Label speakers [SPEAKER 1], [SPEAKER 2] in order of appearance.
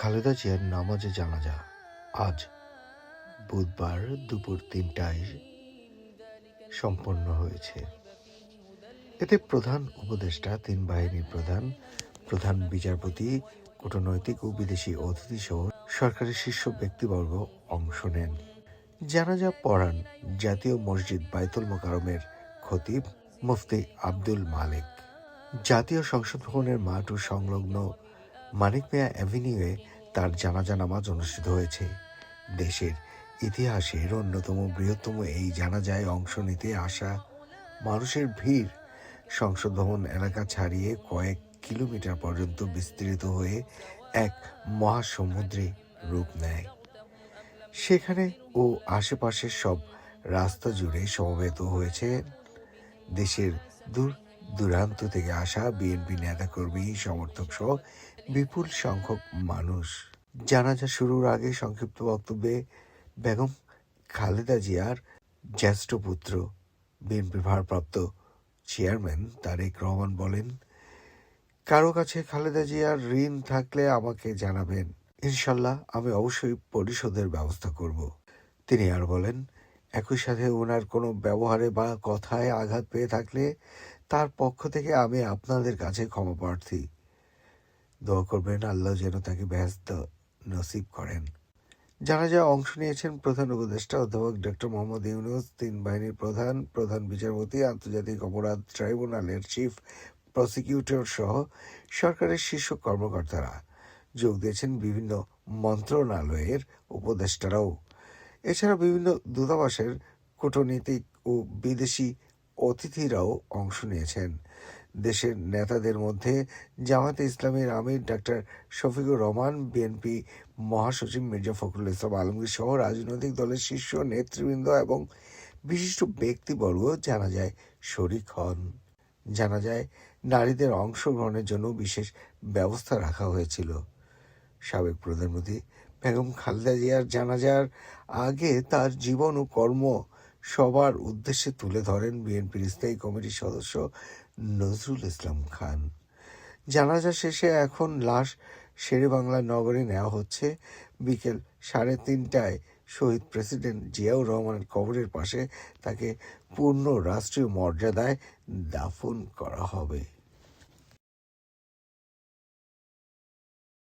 [SPEAKER 1] খালেদা জিয়ার নামাজে জানাজা আজ বুধবার দুপুর ৩টায় সম্পন্ন হয়েছে। এতে প্রধান উপদেষ্টা, তিন বাহিনীর প্রধান, প্রধান বিচারপতি, কূটনৈতিক ও বিদেশি অতিথিসহ সরকারের শীর্ষ ব্যক্তিবর্গ অংশ নেন। জানাজা পড়ান জাতীয় মসজিদ বায়তুল মোকাররমের খতিব মুফতি আব্দুল মালেক। জাতীয় সংসদ ভবনের মাঠ ও সংলগ্ন মানিক মিয়া অ্যাভিনিউয়ে তার জানাজা নামাজ অনুষ্ঠিত হয়েছে। দেশের ইতিহাসের অন্যতম বৃহত্তম এই জানাজায় অংশ নিতে আসা মানুষের ভিড় সংসদ ভবন এলাকা ছাড়িয়ে কয়েক কিলোমিটার পর্যন্ত বিস্তৃত হয়ে এক মহাসমুদ্রে রূপ নেয়। সেখানে ও আশেপাশের সব রাস্তা জুড়ে সমবেত হয়েছে দেশের দূর দূরান্ত থেকে আসা বিএনপি নেতাকর্মী, সমর্থক সহ বিপুল সংখ্যক মানুষ। জানাজা শুরুর আগে সংক্ষিপ্ত বক্তব্যে বেগম খালেদা জিয়ার জ্যেষ্ঠ পুত্র বিএনপির ভারপ্রাপ্ত চেয়ারম্যান তারেক রহমান বলেন, কারো কাছে খালেদা জিয়ার ঋণ থাকলে আমাকে জানাবেন, ইনশাল্লাহ আমি অবশ্যই পরিশোধের ব্যবস্থা করব। তিনি আর বলেন, একই সাথে ওনার কোনো ব্যবহারে বা কথায় আঘাত পেয়ে থাকলে তার পক্ষ থেকে আমি আপনাদের কাছে ক্ষমা প্রার্থী। দোয়া করবেন আল্লাহ যেন তাকে বেহেশত নসিব করেন। জানাজায় অংশ নিয়েছেন প্রধান উপদেষ্টা অধ্যাপক ডক্টর মোহাম্মদ ইউনূস, তিন বাহিনীর প্রধান, প্রধান বিচারপতি, আন্তর্জাতিক অপরাধ ট্রাইব্যুনালের চিফ প্রসিকিউটর সহ সরকারের শীর্ষ কর্মকর্তারা। যোগ দিয়েছেন বিভিন্ন মন্ত্রণালয়ের উপদেষ্টারাও। এছাড়া বিভিন্ন দূতাবাসের কূটনীতিক ও বিদেশি অতিথিরাও অংশ নিয়েছেন। দেশের নেতাদের মধ্যে জামায়াতে ইসলামীর আমির ডাক্তার শফিকুর রহমান, বিএনপি মহাসচিব মির্জা ফখরুল ইসলাম আলমগীর সহ রাজনৈতিক দলের শীর্ষ নেতৃবৃন্দ এবং বিশিষ্ট ব্যক্তিবর্গ জানাজায় শরিক হন। জানাজায় নারীদের অংশগ্রহণের জন্য বিশেষ ব্যবস্থা রাখা হয়েছিল। সাবেক প্রধানমন্ত্রী বেগম খালেদা জিয়ার জানাজার আগে তার জীবন ও কর্ম সবার উদ্দেশ্যে তুলে ধরেন বিএনপির স্থায়ী কমিটির সদস্য নজরুল ইসলাম খান। জানাজা শেষে এখন লাশ শেরেবাংলা নগরে নেওয়া হচ্ছে। বিকেল 3:30টায় শহীদ প্রেসিডেন্ট জিয়াউর রহমানের কবরের পাশে তাকে পূর্ণ রাষ্ট্রীয় মর্যাদায় দাফন করা হবে।